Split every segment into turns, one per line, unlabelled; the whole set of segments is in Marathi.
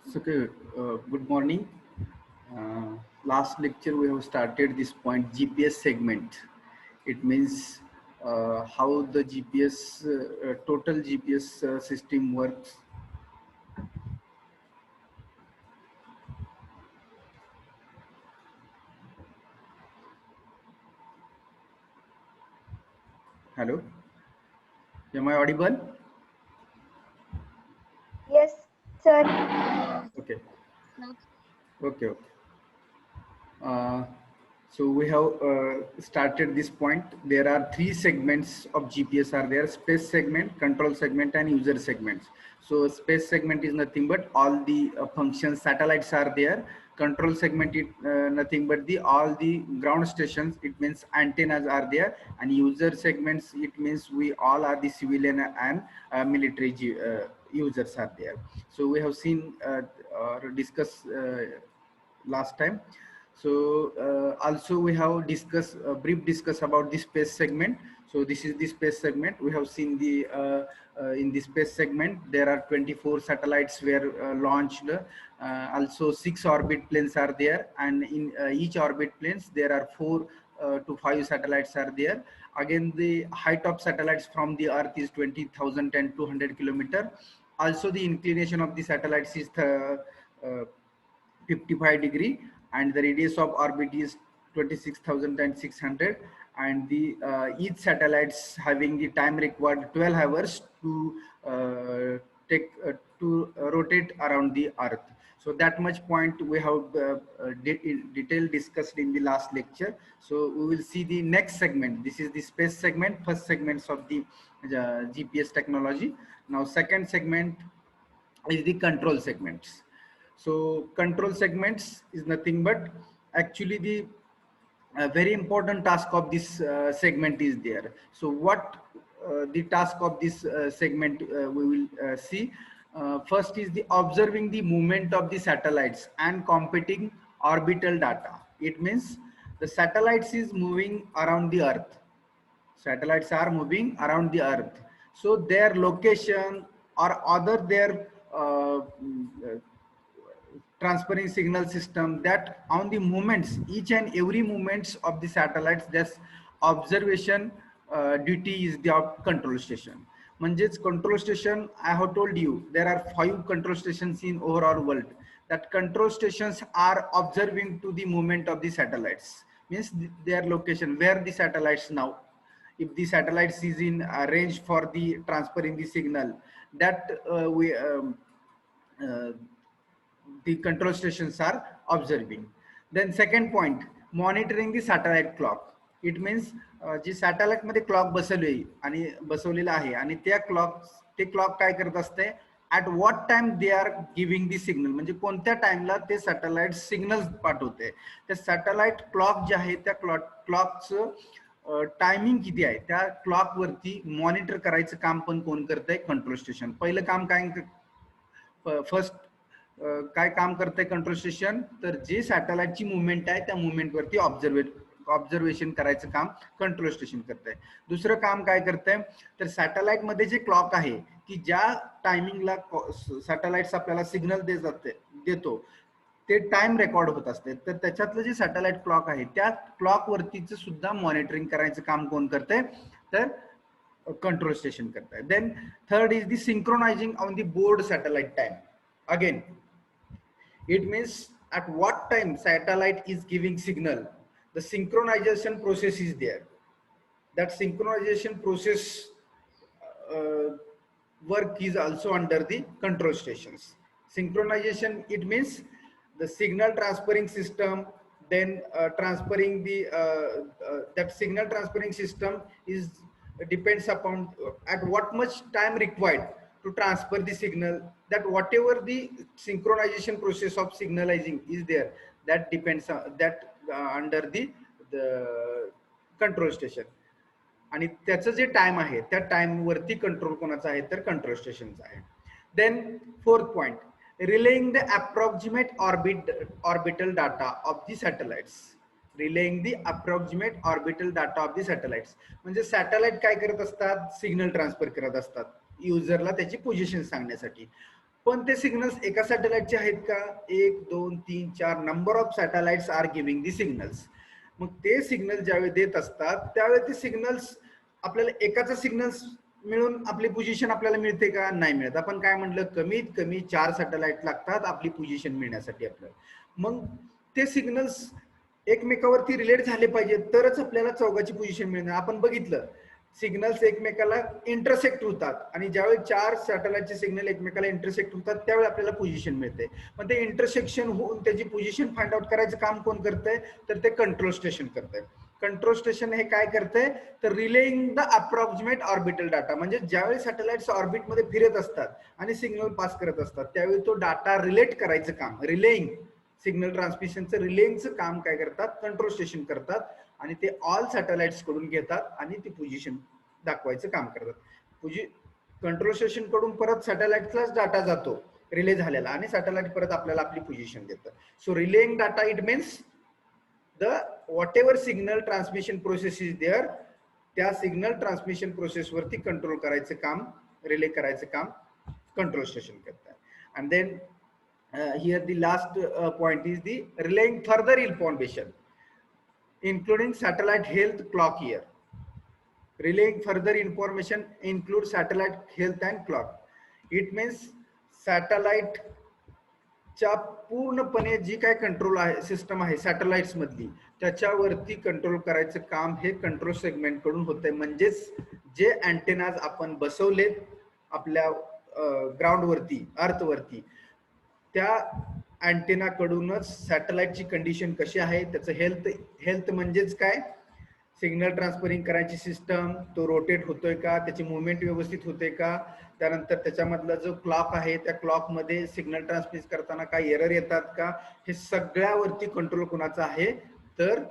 So, okay, good morning. Last lecture we have started this point GPS segment. It means how the GPS total GPS system works. Hello, am I audible?
Yes, sir.
Okay, okay, okay. Uh, so we have started this point. There are three segments of GPS are there: space segment, control segment, and user segments. So space segment is nothing but all the functions, satellites are there. Control segment is nothing but the all the ground stations. It means antennas are there, and user segments it means we all are the civilian and military users are there. So we have seen or discussed last time. So also we have discussed brief discuss about the space segment. So this is the space segment. We have seen the in the space segment there are 24 satellites were launched. Also 6 orbit planes are there, and in each orbit planes there are 4 to 5 satellites are there. Again, the height of satellites from the earth is 20,200 kilometer. Also the inclination of the satellites is 55 degree, and the radius of orbit is 26,600, and the each satellites having the time required 12 hours to take to rotate around the earth. So that much point we have in detail discussed in the last lecture. So we will see the next segment. This is the space segment, first segments of the GPS technology. Now second segment is the control segments. So control segments is nothing but actually the very important task of this segment is there. So what the task of this segment we will see. First is the observing the movement of the satellites and computing orbital data. It means the satellites is moving around the earth. Satellites are moving around the earth, so their location or other their transferring signal system, that on the movements, each and every movements of the satellites, this observation duty is the control station. म्हणजेच control station, I have told you there are 5 control stations in overall world. That control stations are observing to the movement of the satellites, means their location where the satellites now, if the satellites is in range for the transferring the signal, that uh, the control stations are observing. Then second point, monitoring the satellite clock. It means जी सॅटेलाइट मध्ये क्लॉक बसवली आणि बसवलेला आहे आणि त्या क्लॉक ते क्लॉक काय करत असते, at what time they are giving the signal, म्हणजे कोणत्या टाइमला ते सॅटेलाइट सिग्नल पाठवते. त्या सॅटेलाइट क्लॉक जे आहे त्या क्लॉकचं टायमिंग किती आहे त्या क्लॉक वरती मॉनिटर करायचं काम पण कोण करतंय, कंट्रोल स्टेशन. पहिलं काम काय, फर्स्ट काय काम करतंय कंट्रोल स्टेशन, तर जे सॅटेलाइटची मुवमेंट आहे त्या मुवमेंट वरती ऑब्झर्वेशन करायचं काम कंट्रोल स्टेशन करतंय. दुसरं काम काय करतंय, तर सॅटेलाइट मध्ये जे क्लॉक आहे की ज्या टायमिंगला सॅटेलाइट्स आपल्याला सिग्नल देतो ते टाइम रेकॉर्ड होत असते. तर त्याच्यातलं जे सॅटेलाइट क्लॉक आहे त्या क्लॉक वरतीच सुद्धा मॉनिटरिंग करायचं काम कोण करतंय, तर control station करता है. Then third is the synchronizing on the board satellite time. Again, it means at what time satellite is giving signal, the synchronization process is there. That synchronization process uh, work is also under the control stations. Synchronization, it means the signal transferring system, then transferring the that signal transferring system is depends upon at what much time required to transfer the signal, that whatever the synchronization process of signalizing is there, that depends on that under the control station. आणि त्याचं जे टाइम आहे त्या टाइम वरती कंट्रोल कोणाचा आहे, तर कंट्रोल स्टेशनचा आहे. Then fourth point, relaying the approximate orbital data of the satellites. Relaying the approximate orbital data of the satellites, म्हणजे सॅटेलाइट काय करत असतात, सिग्नल ट्रान्सफर करत असतात युजरला त्याची पोझिशन सांगण्यासाठी. पण ते सिग्नल्स एका सॅटेलाइटचे आहेत का? 1 2 3 4 number of satellites are giving the signals. मग ते सिग्नल ज्यावेळी देत असतात त्यावेळी ते सिग्नल्स आपल्याला एकाचा सिग्नल्स मिळून आपली पोझिशन आपल्याला मिळते का? नाही मिळत. आपण काय म्हटलं, कमीत कमी 4 सॅटेलाइट लागतात आपली पोझिशन मिळण्यासाठी आपल्याला. मग ते सिग्नल्स एकमेकावरती रिलेट झाले पाहिजे तरच आपल्याला चौघाची पोझिशन मिळणार. आपण बघितलं सिग्नल्स एकमेकाला इंटरसेक्ट होतात आणि ज्यावेळी 4 सॅटेलाइटचे सिग्नल एकमेकाला इंटरसेक्ट होतात त्यावेळी आपल्याला पोझिशन मिळते. पण ते इंटरसेक्शन होऊन त्याची पोझिशन फाइंड आउट करायचं काम कोण करतंय? तर ते कंट्रोल स्टेशन करतंय. कंट्रोल स्टेशन हे काय करतंय? तर relying the approximate orbital data. म्हणजे ज्यावेळी सॅटेलाइट्स ऑर्बिटमध्ये फिरत असतात आणि सिग्नल पास करत असतात त्यावेळी तो डाटा रिलेट करायचं काम, रिलेइंग सिग्नल ट्रान्समिशनचं रिलेइंगचं काम काय करतात? कंट्रोल स्टेशन करतात आणि ते ऑल सॅटेलाइट्स कडून घेतात आणि ती पोझिशन दाखवायचं काम करतात. कंट्रोल स्टेशन कडून परत सॅटेलाइटलाच डाटा जातो रिले झालेला आणि सॅटेलाइट परत आपल्याला आपली पोझिशन देतं. So relaying data it means the whatever signal transmission process is there, त्या सिग्नल ट्रान्समिशन प्रोसेसवरती कंट्रोल करायचं काम, रिले करायचं काम कंट्रोल स्टेशन करतात. And then here the last point is the relaying further information including satellite health clock year. Relaying further information includes satellite health and clock. It means satellite च्या पूर्णपणे जी काय कंट्रोल आहे सिस्टम आहे सॅटेलाइट्स मधली त्याच्यावरती कंट्रोल करायचं काम हे कंट्रोल सेगमेंट कडून होतंय. म्हणजेच जे अँटेनाज आपण बसवलेत आपल्या ग्राउंड वरती, अर्थ वरती, त्या अँटेना कडूनच सॅटेलाइटची कंडिशन कशी आहे, त्याचं हेल्थ म्हणजेच काय, सिग्नल ट्रान्सफरिंग करायची सिस्टम, तो रोटेट होतोय का, त्याची मुवमेंट व्यवस्थित होते का, त्यानंतर त्याच्यामधला जो क्लॉक आहे त्या क्लॉक मध्ये सिग्नल ट्रान्समिट करताना काही एरर येतात का, हे सगळ्यावरती कंट्रोल कोणाचा आहे तर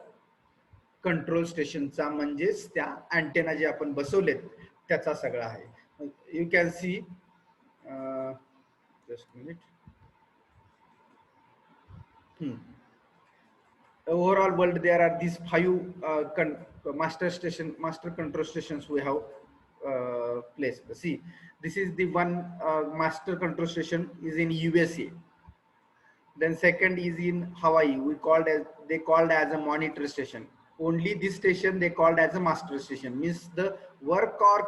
कंट्रोल स्टेशनचा, म्हणजेच त्या अँटेना जे आपण बसवलेत त्याचा सगळा आहे. You can see just minute. Overall world there are these 5 master control stations we have placed. See, this is the one master control station is in USA. Then second is in Hawaii. They called as a monitor station. Only this station they called as a master station. Means the work or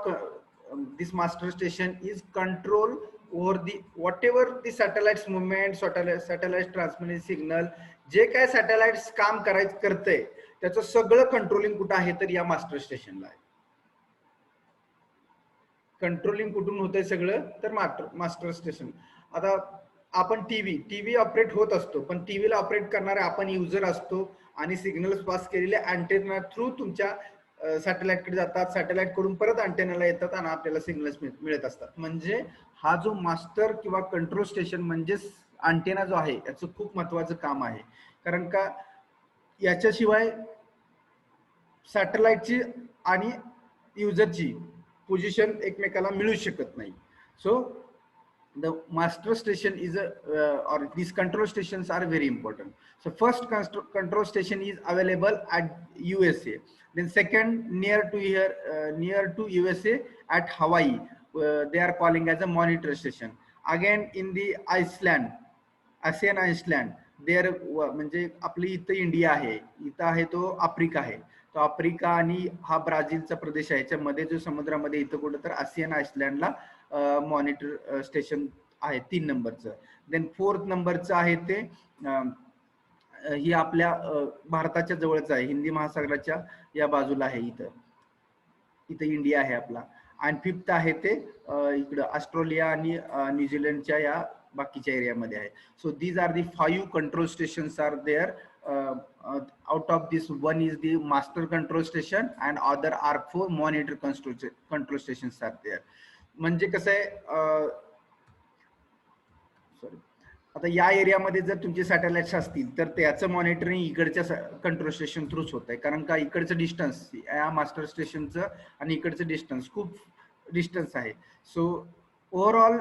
this master station is control over the whatever the satellites movement, satellite transmitting signal, जे काय सॅटेलाइट्स काम करते त्याचं सगळं कंट्रोलिंग कुठं आहे तर या मास्टर स्टेशनला आहे. कंट्रोलिंग कुठून होतंय सगळं तर मास्टर स्टेशन. आता आपण टीव्ही ऑपरेट होत असतो, पण टीव्हीला ऑपरेट करणारे आपण युजर असतो आणि सिग्नल्स पास केलेले अँटेना थ्रू तुमच्या सॅटेलाइट कडे जातात, सॅटेलाइट कडून परत अँटेनाला येतात आणि आपल्याला सिग्नल्स मिळत असतात. म्हणजे हा जो मास्टर किंवा कंट्रोल स्टेशन म्हणजेच अँटेना जो आहे याचं खूप महत्वाचं काम आहे. कारण का याच्याशिवाय सॅटेलाइटची आणि युजरची पोझिशन एकमेकाला मिळू शकत नाही. So the master station is or these control stations are very important. So first control station is available at USA, then second near to USA at Hawaii, they are calling as a monitor station. Again in the ASEAN Island there, म्हणजे आपली इथं इंडिया आहे, इथं आहे तो आफ्रिका आहे, तो आफ्रिका आणि हा ब्राझीलचा प्रदेश आहे, याच्यामध्ये जो समुद्रामध्ये इथं कुठं तर आसियान आयसलँडला मॉनिटर स्टेशन आहे 3 नंबरचं. देन 4th नंबरचं आहे ते ही आपल्या भारताच्या जवळच आहे, हिंदी महासागराच्या या बाजूला आहे, इथं इंडिया आहे आपला. आणि 5th आहे ते इकडं ऑस्ट्रेलिया आणि न्यूझीलंडच्या या बाकीच्या एरियामध्ये आहे. So these are the 5 control stations are there. Out of this one is the master control station and other are 4 monitor control stations are there. म्हणजे कसं आहे, सॉरी, आता या एरियामध्ये जर तुमचे सॅटेलाइट्स असतील तर त्याचं मॉनिटरिंग इकडच्या कंट्रोल स्टेशन थ्रूच होत आहे. कारण का इकडचं डिस्टन्स या मास्टर स्टेशनचं आणि इकडचं डिस्टन्स खूप डिस्टन्स आहे. सो ओव्हरऑल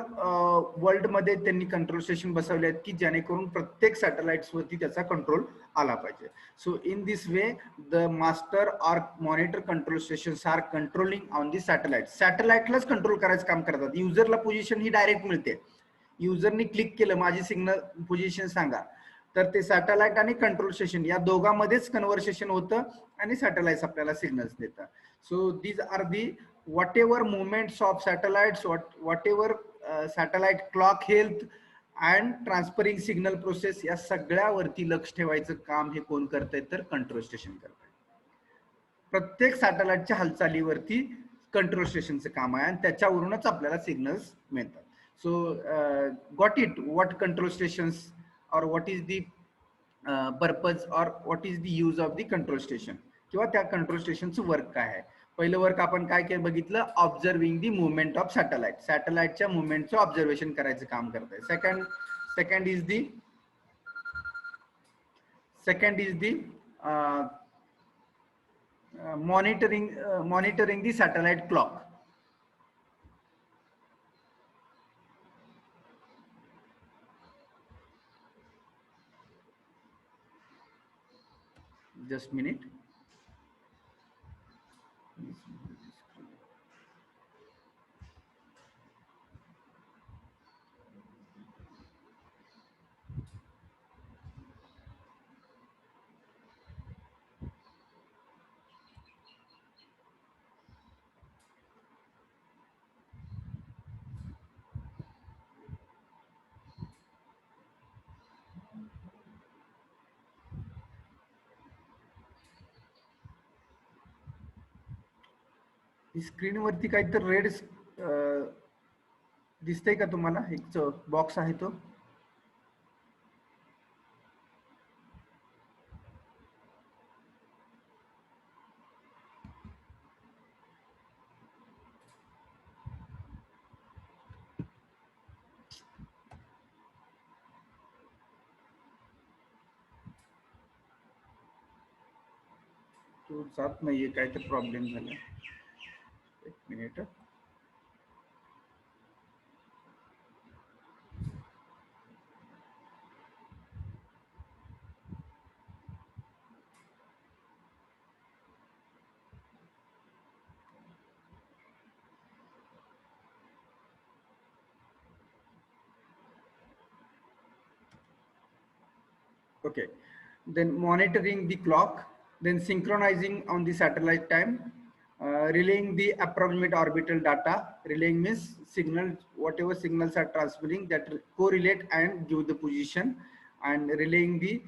वर्ल्ड मध्ये त्यांनी कंट्रोल स्टेशन बसवले आहेत की जेणेकरून प्रत्येक सॅटेलाइट्स वरती त्याचा कंट्रोल आला पाहिजे. So in this way the master or monitor control stations are controlling on the satellite. सॅटेलाइटलाच कंट्रोल करायचं काम करतात. युजरला पोझिशन ही डायरेक्ट मिळते, युजरनी क्लिक केलं माझी सिग्नल पोझिशन सांगा, तर ते सॅटेलाइट आणि कंट्रोल स्टेशन या दोघांमध्येच कन्व्हर्सेशन होतं आणि सॅटेलाइट्स आपल्याला सिग्नल्स देतात. So these are the whatever movements of satellites, whatever satellite clock health and transferring signal process, या सगळ्यावरती लक्ष ठेवायचं काम हे कोण करतंय तर कंट्रोल स्टेशन करतंय. प्रत्येक सॅटेलाइटच्या हालचालीवरती कंट्रोल स्टेशनचं काम आहे आणि त्याच्यावरूनच आपल्याला सिग्नल्स मिळतात. So got it what control stations और व्हॉट इज दी पर्पज और what is the use of the control station, किंवा त्या कंट्रोल स्टेशनचं वर्क काय आहे. पहिलं वर्क आपण काय केलं बघितलं, observing the movement of satellite, सॅटेलाइटच्या मुवमेंटचं ऑब्झर्वेशन करायचं काम करतंय. Second is the monitoring the satellite clock. Just minute. Screen वरती काहीतरी रेड दिसतंय का तुम्हाला, एक बॉक्स आहे तो. तो जात नाहीये, काहीतरी प्रॉब्लेम झाला. एक minute. Okay, then monitoring the clock, then synchronizing on the satellite time, relaying the approximate orbital data. Relaying means signal, whatever signals are transferring that correlate and give the position, and relaying the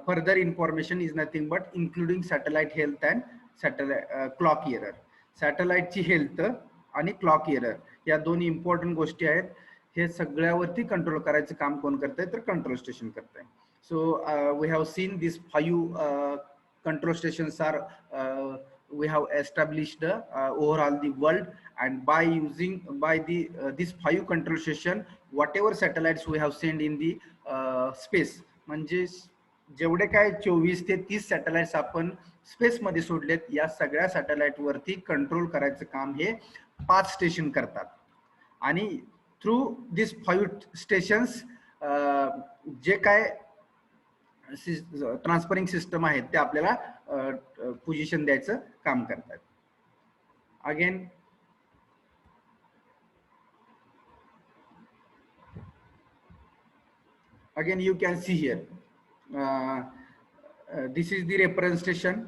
further information is nothing but including satellite health and satellite clock error. Satellite ची हेल्थ आणि क्लॉक एरर या दोन इम्पॉर्टंट गोष्टी आहेत. हे सगळ्यावरती कंट्रोल करायचं काम कोण करतंय तर कंट्रोल स्टेशन करतंय. So we have seen these 5 control stations are we have established overall the world, and by using these 5 control station, whatever satellites we have sent in the space, म्हणजे जेवढे काय 24 ते 30 सॅटेलाइट्स आपण स्पेस मध्ये सोडलेत, या सगळ्या सॅटेलाइट वरती कंट्रोल करायचं काम हे 5 स्टेशन करतात. आणि थ्रू दिस 5 स्टेशन्स जे काय ट्रान्सफरिंग सिस्टम आहेत ते आपल्याला पोझिशन द्यायचं काम करतात. Again you can see here, this is the reference station.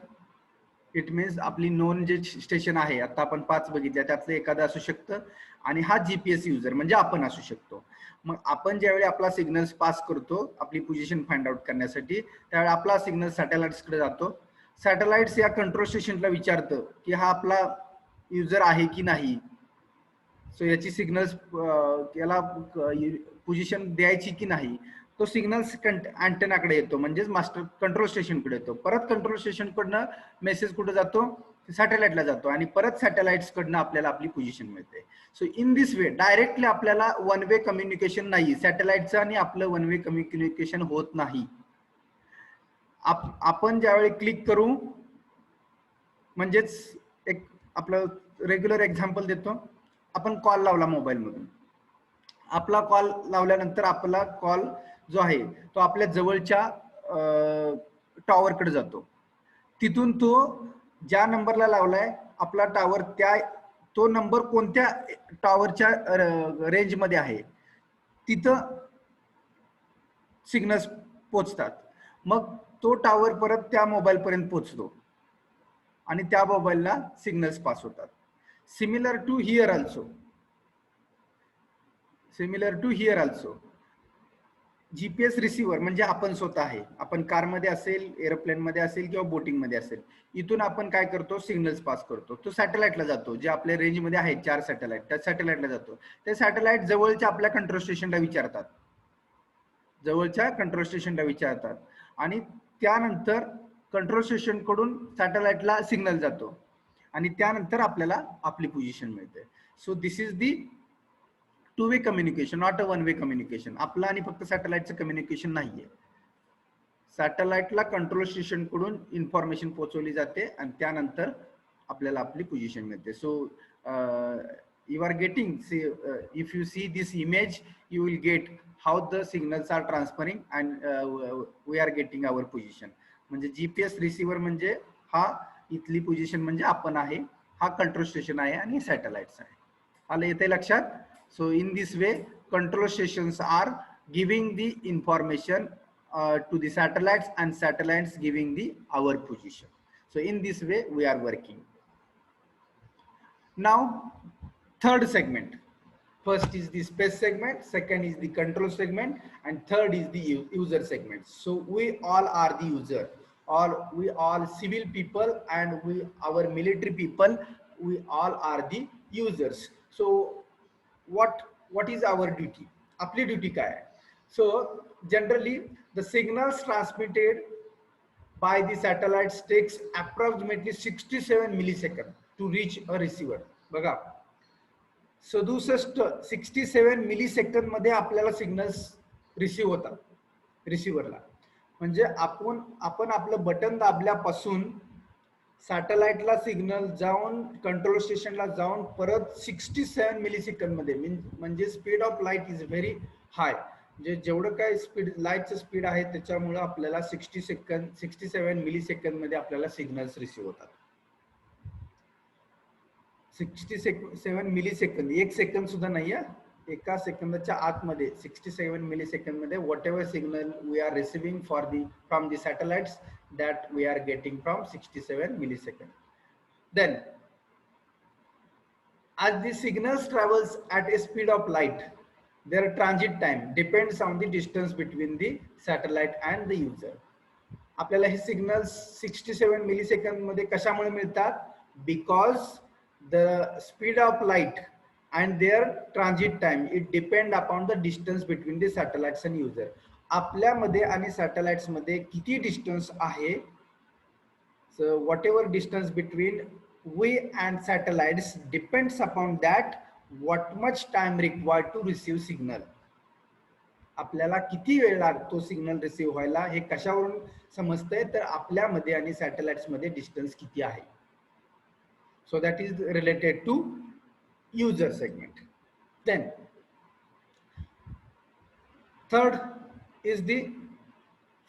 It means आपली नोन जे स्टेशन आहे, आता आपण 5 बघितल्या त्यातलं एखादं असू शकतं, आणि हा जीपीएस युजर म्हणजे आपण असू शकतो. मग आपण ज्यावेळी आपला सिग्नल्स पास करतो आपली पोझिशन फाइंड आउट करण्यासाठी, त्यावेळी आपला सिग्नल सॅटेलाइट्सकडे जातो. सॅटेलाइट्स या कंट्रोल स्टेशनला विचारतं की हा आपला युजर आहे की नाही. सो याची सिग्नल्स याला पोझिशन द्यायची की नाही, तो सिग्नल्स अँटेनाकडे येतो, म्हणजेच मास्टर कंट्रोल स्टेशनकडे येतो. परत कंट्रोल स्टेशनकडनं मेसेज कुठे जातो, सॅटेलाइटला जातो, आणि परत सॅटेलाइट्स कडनं आपल्याला आपली पोझिशन मिळते. So in this way directly आपल्याला वन वे कम्युनिकेशन नाही, सॅटेलाइटचं आणि आपलं वन वे कम्युनिकेशन होत नाही. आपण ज्यावेळी क्लिक करू, म्हणजेच एक आपलं रेग्युलर एक्झाम्पल देतो, आपण कॉल लावला मोबाईल मधून, आपला कॉल लावल्यानंतर आपला कॉल जो आहे तो आपल्या जवळच्या टॉवरकडे जातो. तिथून तो ज्या नंबरला लावलाय आपला टॉवर, त्या तो नंबर कोणत्या टॉवरच्या रेंज मध्ये आहे तिथं सिग्नल्स पोचतात. मग तो टावर परत त्या मोबाईल पर्यंत पोचतो आणि त्या मोबाईलला सिग्नल्स पास होतात. Similar to here also, GPS receiver म्हणजे आपण स्वतः आहे. आपण कारमध्ये असेल, एरोप्लेनमध्ये असेल किंवा बोटिंगमध्ये असेल, इथून आपण काय करतो, सिग्नल्स पास करतो. तो सॅटेलाइटला जातो, जे आपल्या रेंजमध्ये आहेत 4 सॅटेलाइट, त्या सॅटेलाइटला जातो. ते सॅटेलाइट जवळच्या आपल्या कंट्रोल स्टेशनला विचारतात, आणि त्यानंतर कंट्रोल स्टेशन कडून सॅटेलाइटला सिग्नल जातो आणि त्यानंतर आपल्याला आपली पोझिशन मिळते. So this is the two way communication, not a one way communication. आपलं आणि फक्त सॅटेलाइटचं कम्युनिकेशन नाहीये. सॅटेलाइटला कंट्रोल स्टेशन कडून इन्फॉर्मेशन पोहोचवली जाते आणि त्यानंतर आपल्याला आपली पोझिशन मिळते. So you are getting, if you see this image, you will get how the signals are transferring and we are getting our position. म्हणजे जीपीएस रिसिव्हर म्हणजे हा इथली पोझिशन म्हणजे आपण आहे, हा कंट्रोल स्टेशन आहे आणि सॅटेलाइट्स आहे. आलं येते लक्षात? So in this way, control stations are giving the information to the satellites and satellites giving the our position. So in this way we are working. Now third segment. First is the space segment, second is the control segment, and third is the user segment. So we all are the user, or we all civil people and we our military people, we all are the users. So what is our duty? आपली ड्युटी काय आहे? So generally the signals transmitted by the satellites takes approximately 67 milliseconds to reach a receiver. बघा 67 मिलीसेकंद मध्ये आपल्याला सिग्नल्स रिसीव्ह होतात रिसिव्हरला. म्हणजे आपण आपलं बटन दाबल्यापासून सॅटेलाइटला सिग्नल जाऊन कंट्रोल स्टेशनला जाऊन परत 67 मिलीसेकंद मध्ये, म्हणजे speed of light is very high. म्हणजे जेवढं काय स्पीड लाईटचं स्पीड आहे त्याच्यामुळे आपल्याला 67 मिलीसेकंद मध्ये आपल्याला सिग्नल्स रिसीव्ह होतात. 67 मिलीसेकंद, एक सेकंद सुद्धा नाही आहे. एका सेकंदाच्या आतमध्ये 67 मिलीसेकंद मध्ये whatever signal we are receiving from the satellites, that we are getting from 67 milliseconds. Then as the signals travels at a speed of light, their transit time depends on the distance between the satellite and the user. आपल्याला हे सिग्नल्स 67 मिलीसेकंद मध्ये कशामुळे मिळतात? Because the speed of light and their transit time, it depend upon the distance between the satellites and user. आपल्यामध्ये आणि सॅटेलाइट्स मध्ये किती डिस्टन्स आहे? So whatever distance between we and satellites depends upon that what much time required to receive signal. आपल्याला किती वेळ लागतो सिग्नल रिसीव्ह व्हायला हे कशावरून समजतंय? तर आपल्यामध्ये आणि सॅटेलाइट्स मध्ये डिस्टन्स किती आहे. So that is related to user segment. Then third is the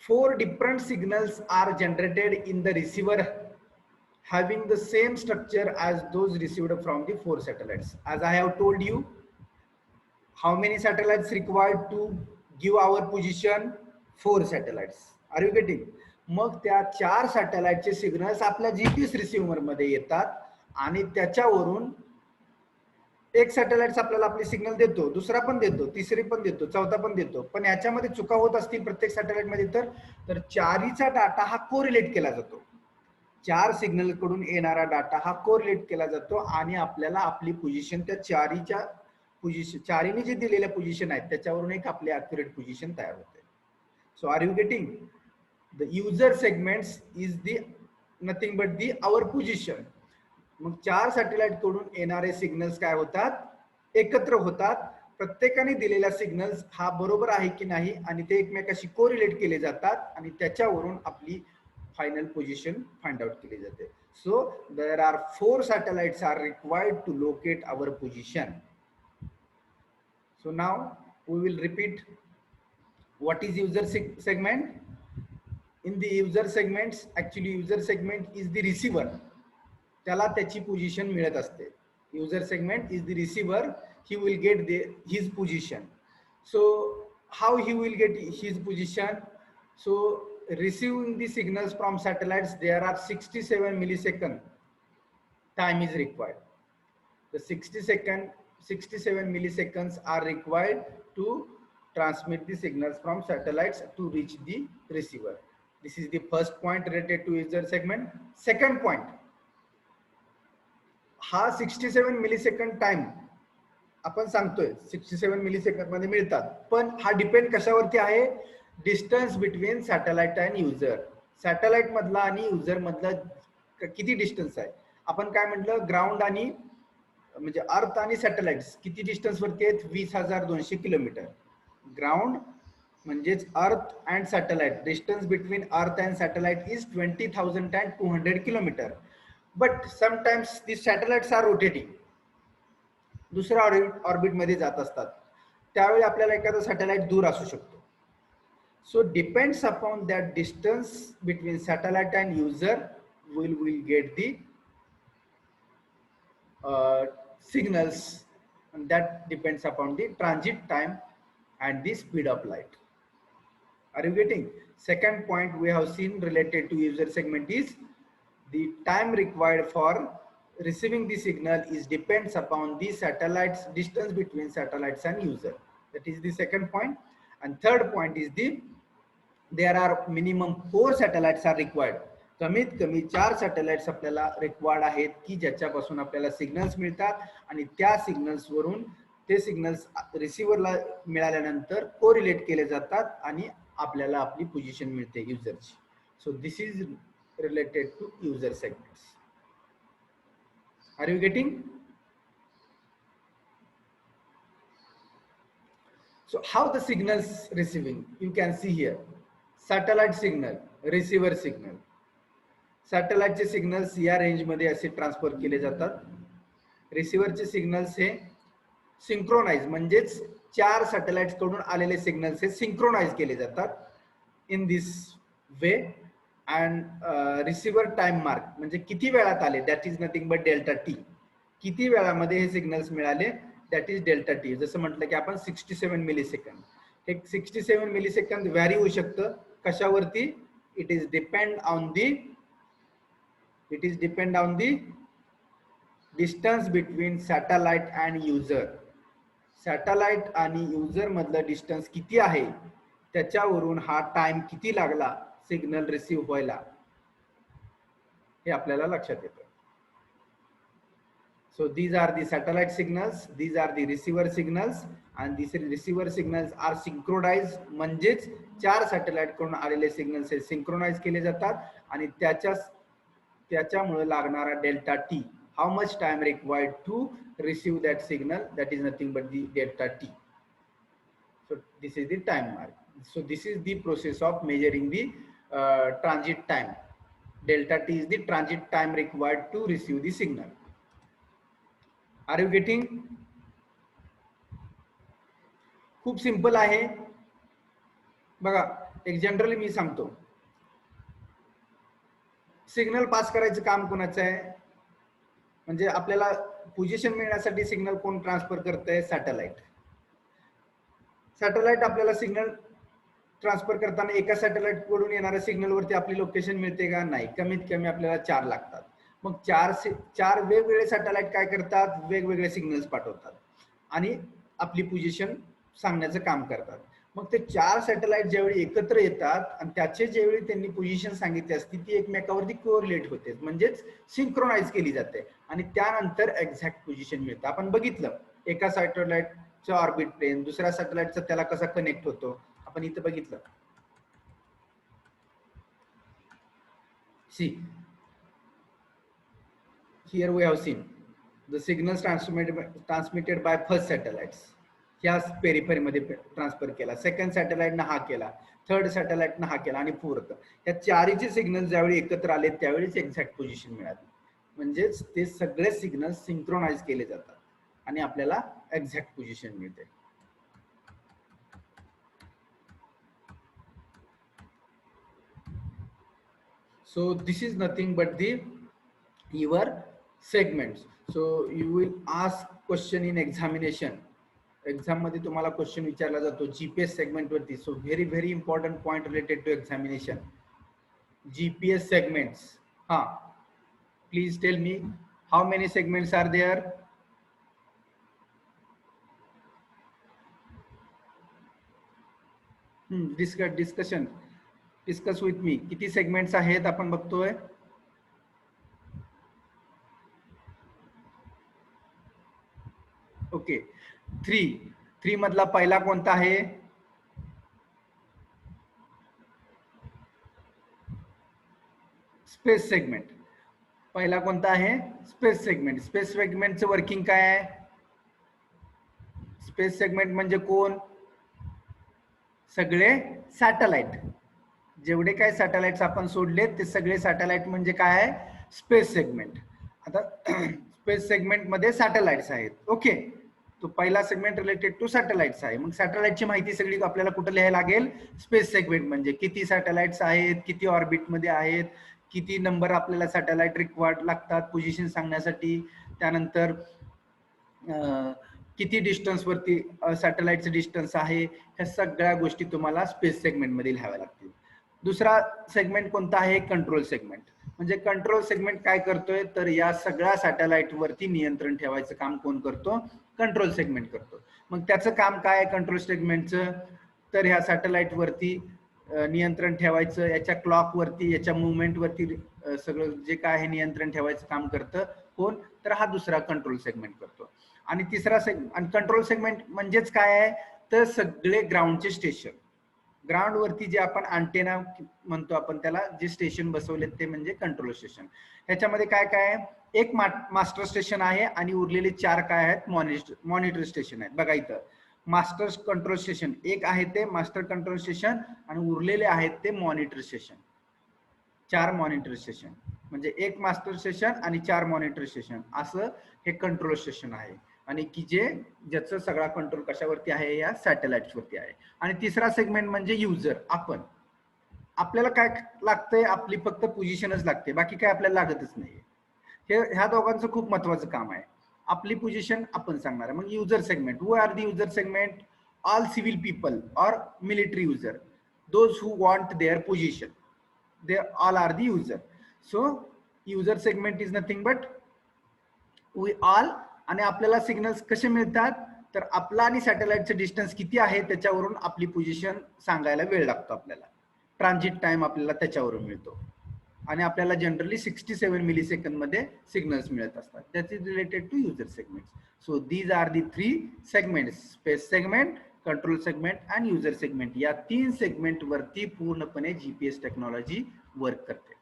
4 different signals are generated in the receiver having the same structure as those received from the 4 satellites. As I have told you, how many satellites required to give our position? 4 satellites. Are you getting? मग त्या 4 सॅटेलाइटचे सिग्नल्स आपल्या जीपीएस रिसिव्हर मध्ये येतात आणि त्याच्यावरून एक सॅटेलाइट आपल्याला आपली सिग्नल देतो, दुसरा पण देतो, तिसरी पण देतो, चौथा पण देतो. पण याच्यामध्ये चुका होत असतील प्रत्येक सॅटेलाइट मध्ये तर चारीचा डाटा हा कोरिलेट केला जातो. 4 सिग्नल कडून येणारा डाटा हा कोरिलेट केला जातो आणि आपल्याला आपली पोझिशन त्या चारीने जे दिलेल्या पोझिशन आहेत त्याच्यावरून एक आपली ॲक्युरेट पोझिशन तयार होते. So are you getting? The user segments is the nothing but the our position. मग 4 सॅटेलाइट कडून येणारे सिग्नल्स काय होतात? एकत्र होतात. प्रत्येकाने दिलेला सिग्नल्स हा बरोबर आहे की नाही आणि ते एकमेकाशी कोरिलेट केले जातात आणि त्याच्यावरून आपली फायनल पोझिशन फाइंड आउट केली जाते. So there are 4 satellites are required to locate our position. So now we will repeat what is user segment. In the user segments, actually user segment is the receiver, त्याला त्याची पोझिशन मिळत असते. User segment is the receiver, he will get his position. So how he will get his position? So receiving the signals from satellites, there are 67 millisecond time is required. The 67 milliseconds are required to transmit the signals from satellites to reach the receiver. This is the first point related to user segment. Second point, हा 67 मिलीसेकंड टाइम आपण सांगतोय 67 मिलीसेकंड मध्ये मिळतात, पण हा डिपेंड कशावरती आहे? Distance between satellite and user. Satellite मधला आणि युजर मधला किती डिस्टन्स आहे. आपण काय म्हटलं, ग्राउंड आणि म्हणजे अर्थ आणि सॅटेलाइट्स किती डिस्टन्स वरती आहेत? 20,200 किलोमीटर. ग्राउंड म्हणजेच earth and satellite, distance between earth and satellite is 20,200 kilometre. But sometimes the satellites are rotating, दुसऱ्या ऑर्बिट मध्ये जात असतात, त्यावेळी आपल्याला एखादा सॅटेलाइट दूर असू शकतो. So depends upon that distance between satellite and user will get the signals, and that depends upon the transit time and the speed of light. Are you getting? Second point we have seen related to user segment is the time required for receiving the signal is depends upon the satellites, distance between satellites and user. That is the second point. And third point is the there are minimum 4 satellites are required. कमीत कमी 4 सॅटेलाइट्स आपल्याला रिक्वायर्ड आहेत की ज्याच्यापासून आपल्याला सिग्नल्स मिळतात आणि त्या सिग्नल्स वरून ते सिग्नल्स रिसिव्हरला मिळाल्यानंतर कोरिलेट केले जातात आणि आपल्याला आपली पोझिशन मिळते युजरची. So this is related to user segments. Are you getting? So how the signals receiving? You can see here satellite signal, receiver signal. सॅटेलाइटचे सिग्नल्स या रेंज मध्ये असे ट्रान्सफर केले जातात. रिसिव्हरचे सिग्नल्स हे सिंक्रोनाइज म्हणजेच 4 सॅटेलाइट्स कडून आलेले सिग्नल्स हे सिंक्रोनाइज केले जातात in this way. And receiver time mark म्हणजे किती वेळात आले, that is nothing but delta T. किती वेळामध्ये हे सिग्नल्स मिळाले, दॅट इज डेल्टा टी. जसं म्हटलं की आपण 67 मिलीसेकंद, हे 67 मिलीसेकंद व्हॅरी होऊ शकतं. कशावरती? It is depend on the distance between satellite and user. Satellite आणि युजर मधलं डिस्टन्स किती आहे त्याच्यावरून हा टाइम किती लागला सिग्नल रिसीव्ह व्हायला हे आपल्याला लक्षात येतं. So these are the satellite signals, these are the receiver signals, and these receiver signals are synchronized. म्हणजेच 4 सॅटेलाइट कडून आलेले सिग्नल्स हे सिंक्रोनाइज केले जातात आणि त्याच्यामुळे लागणारा delta T, how much time required to receive that signal, that is nothing but the delta t. So this is the time mark. So this is the process of measuring the transit time. Delta t is the transit time required to receive the signal. Are you getting? खूप सिंपल आहे बघा. एक जनरली मी सांगतो, सिग्नल पास करायचं काम कोणाचं आहे? म्हणजे आपल्याला पोझिशन मिळण्यासाठी सिग्नल कोण ट्रान्सफर करतंय? सॅटेलाइट. सॅटेलाइट आपल्याला सिग्नल ट्रान्सफर करताना एका सॅटेलाइट कडून येणाऱ्या सिग्नल वरती आपली लोकेशन मिळते का? नाही. कमीत कमी आपल्याला 4 लागतात. मग 4 वेगवेगळे सॅटेलाइट काय करतात? वेगवेगळे सिग्नल्स पाठवतात आणि आपली पोझिशन सांगण्याचं काम करतात. मग ते 4 सॅटेलाइट ज्यावेळी एकत्र येतात आणि त्याचे ज्यावेळी त्यांनी पोझिशन सांगितली असती ती एकमेकावरती कोरिलेट होते, म्हणजेच सिंक्रोनाइज केली जाते आणि त्यानंतर एक्झॅक्ट पोझिशन मिळतं. आपण बघितलं एका सॅटेलाइटचा ऑर्बिट प्लेन दुसऱ्या सॅटेलाइटचा त्याला कसा कनेक्ट होतो, आपण इथं बघितलं. See here we have seen the signals transmitted by first satellites. ह्या पेरिफेरी मध्ये ट्रान्सफर केला, सेकंड सॅटेलाइट ना हा केला, थर्ड सॅटेलाइट ना हा केला आणि फोर्थ. ह्या चारीचे सिग्नल ज्यावेळी एकत्र आले त्यावेळीच एक्झॅक्ट पोझिशन मिळाली. म्हणजेच ते सगळे सिग्नल सिंक्रोनाइज केले जातात आणि आपल्याला एक्झॅक्ट पोझिशन मिळते. So this is nothing but your segments. So you will ask question in examination exam मध्ये तुम्हाला क्वेश्चन विचारला जातो जीपीएस सेगमेंट वरती. So very very important point related to examination. GPS segments. हा, please tell me how many segments are there. Discuss with me. किती सेगमेंट्स आहेत आपण बघतोय. ओके, 3 मधला पहिला कोणता आहे. Space segment. पहिला कोणता आहे. Space segment. स्पेस सेगमेंटचं वर्किंग काय आहे. स्पेस सेगमेंट म्हणजे कोण. सगळे सॅटेलाइट. जेवढे काय सॅटेलाइट्स आपण सोडले ते सगळे सॅटेलाइट म्हणजे काय आहे. Space segment. आता स्पेस सेगमेंट मध्ये सॅटेलाइट्स आहेत. ओके, तो पहिला सेगमेंट रिलेटेड टू सॅटेलाइट्स आहे. मग सॅटेलाइटची माहिती सगळी आपल्याला कुठं लिहायला लागेल. स्पेस सेगमेंट म्हणजे किती सॅटेलाइट्स आहेत, किती ऑर्बिट मध्ये आहेत, किती नंबर आपल्याला सॅटेलाइट रिक्वायर्ड लागतात पोझिशन सांगण्यासाठी, त्यानंतर किती डिस्टन्स वरती सॅटेलाइटचं डिस्टन्स आहे. ह्या सगळ्या गोष्टी तुम्हाला स्पेस सेगमेंट मध्ये लिहाव्या लागतील. दुसरा सेगमेंट कोणता आहे. Control segment. म्हणजे कंट्रोल सेगमेंट काय करतोय तर या सगळ्या सॅटेलाइट वरती नियंत्रण ठेवायचं काम कोण करतो. कंट्रोल सेगमेंट करतो. मग त्याचं काम काय आहे कंट्रोल सेगमेंटचं. तर ह्या सॅटेलाइट वरती नियंत्रण ठेवायचं, याच्या क्लॉक वरती, याच्या मुवमेंट वरती सगळं जे काय आहे नियंत्रण ठेवायचं काम करतं कोण. तर हा दुसरा कंट्रोल सेगमेंट करतो. आणि तिसरा आणि कंट्रोल सेगमेंट म्हणजेच काय आहे तर सगळे ग्राउंडचे स्टेशन. ग्राउंड वरती जे आपण अँटेना म्हणतो आपण त्याला, जे स्टेशन बसवलेत ते म्हणजे कंट्रोल स्टेशन. ह्याच्यामध्ये काय काय आहे. एक मास्टर स्टेशन आहे आणि उरलेले 4 काय आहेत मॉनिटर स्टेशन आहेत. बघा इथं मास्टर कंट्रोल स्टेशन एक आहे ते मास्टर कंट्रोल स्टेशन, आणि उरलेले आहेत ते मॉनिटर स्टेशन. 4 मॉनिटर स्टेशन म्हणजे एक मास्टर स्टेशन आणि 4 मॉनिटर स्टेशन असं हे कंट्रोल स्टेशन आहे. आणि की ज्याचं सगळा कंट्रोल कशावरती आहे. या सॅटेलाइट्स वरती आहे. आणि तिसरा सेगमेंट म्हणजे युजर. आपल्याला काय लागतंय. आपली फक्त पोझिशनच लागते, बाकी काय आपल्याला लागतच नाही. ह्या दोघांचं खूप महत्वाचं काम आहे. आपली पोझिशन आपण सांगणार आहे. मग user segment. Who are the user segment. All civil people और military user, those who want their position, they all are the user. So user segment is nothing but we all. आणि आपल्याला सिग्नल्स कसे मिळतात तर आपला आणि सॅटेलाइटचं डिस्टन्स किती आहे त्याच्यावरून आपली पोझिशन सांगायला वेळ लागतो. आपल्याला ट्रान्झिट टाइम आपल्याला त्याच्यावरून मिळतो. आणि आपल्याला जनरली 67 मिली सेकंद मध्ये सिग्नल्स मिळत असतात. That is related to user segments. So these are the 3 segments. Space segment, control segment आणि युजर सेगमेंट. या 3 सेगमेंट वरती पूर्णपणे जीपीएस टेक्नॉलॉजी वर्क करते.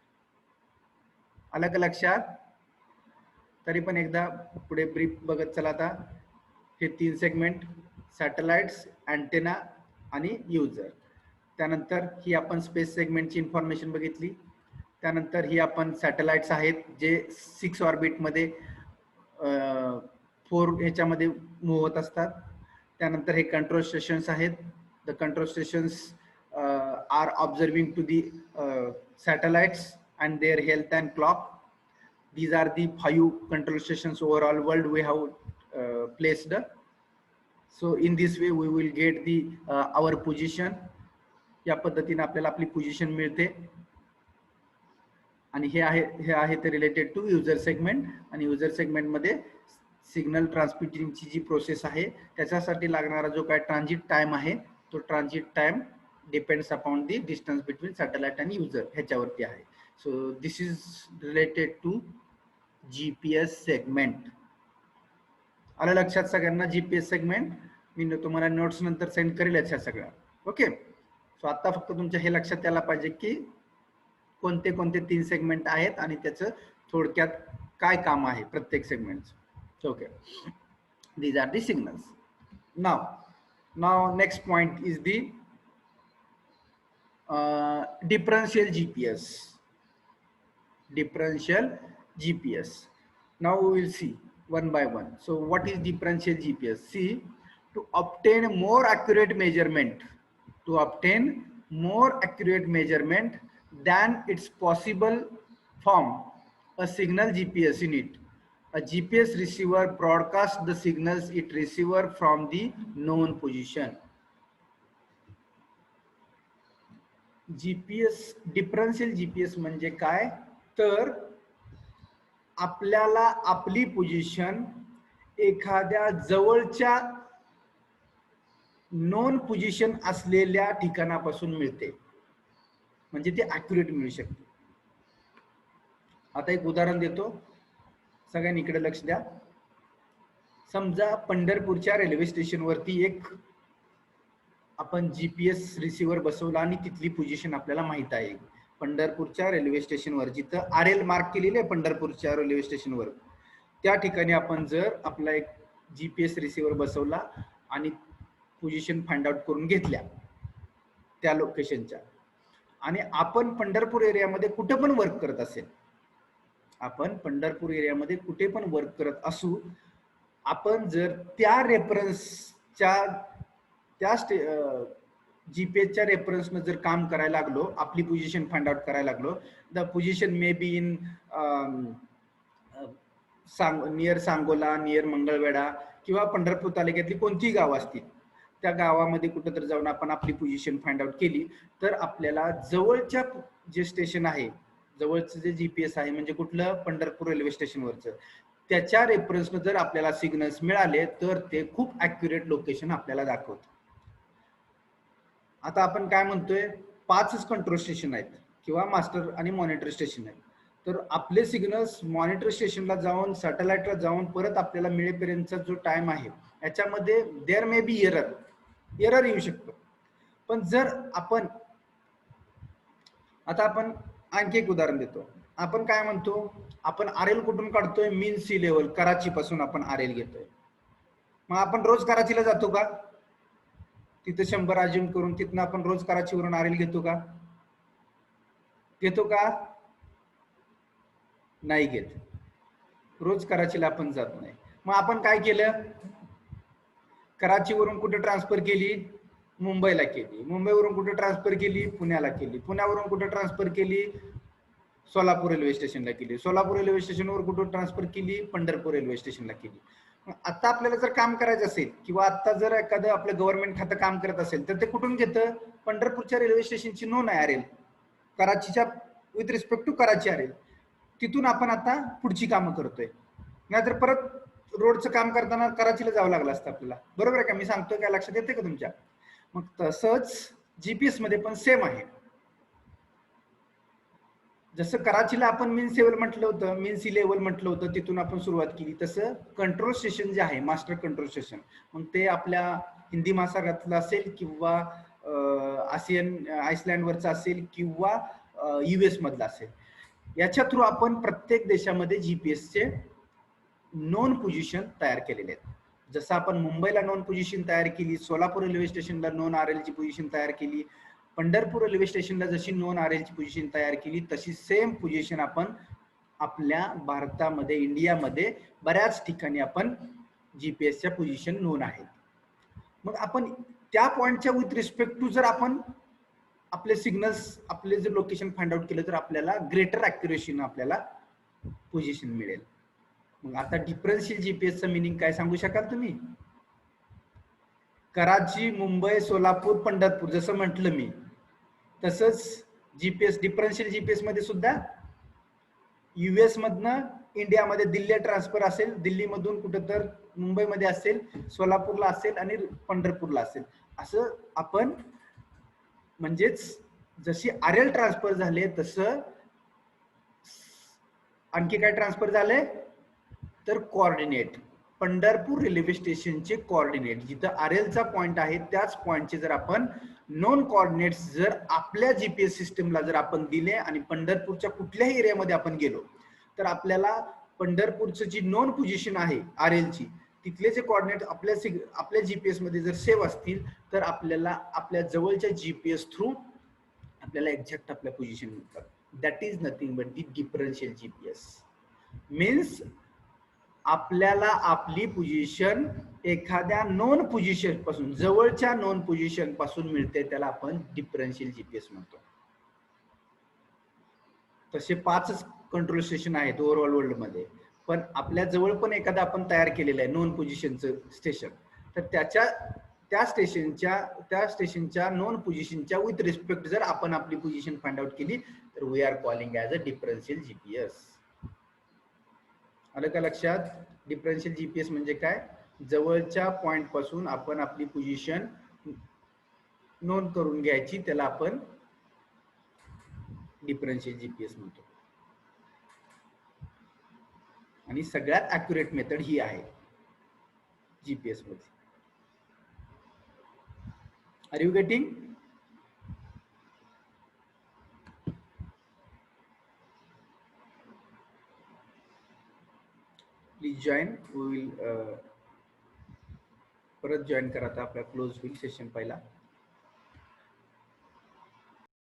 आलं का लक्षात. तरी पण एकदा पुढे ब्रीफ बघत चला. आता हे 3 सेगमेंट सॅटेलाइट्स, अँटेना आणि युजर. त्यानंतर ही आपण स्पेस सेगमेंटची इन्फॉर्मेशन बघितली. त्यानंतर ही आपण सॅटेलाइट्स आहेत जे 6 ऑर्बिट मध्ये 4 ह्याच्यामध्ये मूव्ह होत असतात. त्यानंतर हे कंट्रोल स्टेशन्स आहेत. The control stations are observing to the satellites and their health and clock. These are the 5 control stations overall world we have placed. So in this way we will get the our position. या पद्धतीने आपल्याला आपली पोझिशन मिळते. आणि हे आहे ते रिलेटेड टू युजर सेगमेंट. आणि युजर सेगमेंट मध्ये सिग्नल ट्रान्समिटिंगची जी प्रोसेस आहे त्याच्यासाठी लागणारा जो काय ट्रान्झिट टाइम आहे तो transit time depends upon the distance between satellite आणि युजर ह्याच्यावरती आहे. So this is related to GPS segment. आलं लक्षात सगळ्यांना. जीपीएस सेगमेंट मी तुम्हाला नोट्स नंतर सेंड करेल ह्या सगळ्या. ओके. सो आता फक्त तुमच्या हे लक्षात यायला पाहिजे की कोणते कोणते 3 सेगमेंट आहेत आणि त्याचं थोडक्यात काय काम आहे प्रत्येक सेगमेंटचं. Okay. These are the signals. Now next point is the differential GPS. Differential GPS. Now we will see one by one. So what is differential GPS? See, to obtain more accurate measurement, than its possible from a signal GPS unit, A GPS receiver broadcasts the signals it receiver from the known position. GPS differential GPS म्हणजे काय, तर आपल्याला आपली पोझिशन एखाद्या जवळच्या नोन पोझिशन असलेल्या ठिकाणापासून मिळते, म्हणजे ते ॲक्युरेट मिळू शकते. आता एक उदाहरण देतो, सगळ्यांनी इकडे लक्ष द्या. समजा पंढरपूरच्या रेल्वे स्टेशनवरती एक आपण जीपीएस रिसिव्हर बसवला आणि तिथली पोझिशन आपल्याला माहित आहे. पंढरपूरच्या रेल्वे स्टेशनवर जिथं आरएल मार्क केलेले आहे पंढरपूरच्या रेल्वे स्टेशनवर, त्या ठिकाणी आपण जर आपला एक जीपीएस रिसिव्हर बसवला आणि पोझिशन फाइंड आउट करून घेतल्या त्या लोकेशनच्या, आणि आपण पंढरपूर एरियामध्ये कुठे पण वर्क करत असेल, आपण पंढरपूर एरियामध्ये कुठे पण वर्क करत असू, आपण जर त्या रेफरन्सच्या त्या जीपीएसच्या रेफरन्सनं जर काम करायला लागलो, आपली पोझिशन फाइंड आउट करायला लागलो, the position may be in near Sangola, near Mangalwedha किंवा पंढरपूर तालुक्यातली कोणतीही गाव असतील, त्या गावामध्ये कुठेतरी जाऊन आपण आपली पोझिशन फाइंड आउट केली, तर आपल्याला जवळच्या जे स्टेशन आहे, जवळचं जे जीपीएस आहे म्हणजे कुठलं, पंढरपूर रेल्वे स्टेशनवरचं, त्याच्या रेफरन्सनं जर आपल्याला सिग्नल्स मिळाले तर ते खूप ॲक्युरेट लोकेशन आपल्याला दाखवतं. आता आपण काय म्हणतोय, 5च कंट्रोल स्टेशन आहेत किंवा मास्टर आणि मॉनिटर स्टेशन आहेत, तर आपले सिग्नल्स मॉनिटर स्टेशनला जाऊन सॅटेलाइटला जाऊन परत आपल्याला मिळेपर्यंतचा जो टाइम आहे, याच्यामध्ये देअर मे बी एरर येऊ शकतो. पण जर आपण आता आपण आणखी एक उदाहरण देतो. आपण काय म्हणतो, आपण आरएल कुठून काढतोय, मीन सी लेवल कराची पासून आपण आरएल घेतोय. मग आपण रोज कराचीला जातो का, तिथे 100 अज्युम करून तिथनं आपण रोज कराचीवरून आरएल घेतो का, नाही घेत. रोज कराचीला आपण जात नाही. मग आपण काय केलं, कराचीवरून कुठे ट्रान्सफर केली, मुंबईला केली, मुंबईवरून कुठे ट्रान्सफर केली, पुण्याला केली, पुण्यावरून कुठे ट्रान्सफर केली, सोलापूर रेल्वे स्टेशनला केली, सोलापूर रेल्वे स्टेशनवर कुठे ट्रान्सफर केली, पंढरपूर रेल्वे स्टेशनला केली. आता आपल्याला जर काम करायचं असेल किंवा आता जर एखादं आपलं गव्हर्नमेंट खातं काम करत असेल, तर ते कुठून घेतं, पंढरपूरच्या रेल्वे स्टेशनची नोंद आहे आरएल, कराचीच्या with respect to Karachi RL, तिथून आपण आता पुढची कामं करतोय. नाहीतर परत रोडचं काम करताना कराचीला जावं लागलं असतं आपल्याला. बरोबर आहे का, मी सांगतोय काय, लक्षात येते का तुमच्या? मग तसंच जीपीएस मध्ये पण सेम आहे. जसं कराचीला आपण मीन लेवल म्हटलं होतं, मीन सी लेवल म्हटलं होतं, तिथून आपण सुरुवात केली, तसं कंट्रोल स्टेशन जे आहे, मास्टर कंट्रोल स्टेशन, मग ते आपल्या हिंदी महासागरातलं असेल किंवा आयसलँडवरचं असेल किंवा US मधलं असेल, याच्या थ्रू आपण प्रत्येक देशामध्ये जीपीएसचे नोन पोझिशन तयार केलेले आहेत. जसं आपण मुंबईला नोन पोझिशन तयार केली, सोलापूर रेल्वे स्टेशनला नोन आरएलची पोझिशन तयार केली, पंढरपूर रेल्वे स्टेशनला जशी नोन आरएलची पोझिशन तयार केली, तशी सेम पोझिशन आपण आपल्या भारतामध्ये, इंडियामध्ये बऱ्याच ठिकाणी आपण जीपीएसच्या पोझिशन नोन आहेत. मग आपण त्या पॉइंटच्या विथ रिस्पेक्ट टू जर आपण आपले सिग्नल्स, आपले जर लोकेशन फाइंड आउट केलं, तर आपल्याला ग्रेटर ॲक्युरेसीनं आपल्याला पोझिशन मिळेल. मग आता डिफरन्शियल जीपीएसचं मिनिंग काय सांगू शकाल तुम्ही? कराची, मुंबई, सोलापूर, पंढरपूर जसं म्हटलं मी, तसंच जीपीएस डिफरन्शियल जीपीएस मध्ये सुद्धा US मधनं इंडियामध्ये दिल्ली ट्रान्सफर असेल, दिल्लीमधून कुठं तर मुंबईमध्ये असेल, सोलापूरला असेल आणि पंढरपूरला असेल, असं आपण म्हणजेच जशी आरएल ट्रान्सफर झाले तसं आणखी काय ट्रान्सफर झाले, तर कोऑर्डिनेट, पंढरपूर रेल्वे स्टेशनचे कोऑर्डिनेट, जिथं आरएलचा पॉइंट आहे त्याच पॉइंटचे जर आपण नॉन कोऑर्डिनेट्स जर आपल्या जीपीएस सिस्टमला जर आपण दिले आणि पंढरपूरच्या कुठल्याही एरियामध्ये आपण गेलो, तर आपल्याला पंढरपूरचं जी नॉन पोझिशन आहे आरएलची, तिथले जे कोऑर्डिनेट आपल्या जीपीएस मध्ये जर सेव्ह असतील, तर आपल्याला आपल्या जवळच्या जीपीएस थ्रू आपल्याला एक्झॅक्ट आपल्या पोझिशन मिळतात. That is nothing but the differential GPS. Means आपल्याला आपली पोझिशन एखाद्या नोन पोझिशन पासून, जवळच्या नोन पोझिशन पासून मिळते, त्याला आपण डिफरन्शियल जीपीएस म्हणतो. तसे 5च कंट्रोल स्टेशन आहेत ओव्हरऑल वर्ल्ड मध्ये, पण आपल्या जवळ पण एखादं आपण तयार केलेलं आहे नोन पोझिशनचं स्टेशन, तर त्या स्टेशनच्या नोन पोझिशनच्या विथ रिस्पेक्ट जर आपण आपली पोझिशन फाइंड आउट केली तर we are calling as a differential GPS. आलं का लक्षात? डिफरन्शियल जीपीएस म्हणजे काय? जवळच्या पॉइंट पासून आपण आपली पोझिशन नोंद करून घ्यायची, त्याला आपण डिफरन्शियल जीपीएस म्हणतो. आणि सगळ्यात ॲक्युरेट मेथड ही आहे जीपीएस मध्ये. Are you getting? Please join. We will परत जॉईन करा, आता आपला क्लोज होईल सेशन पहिला.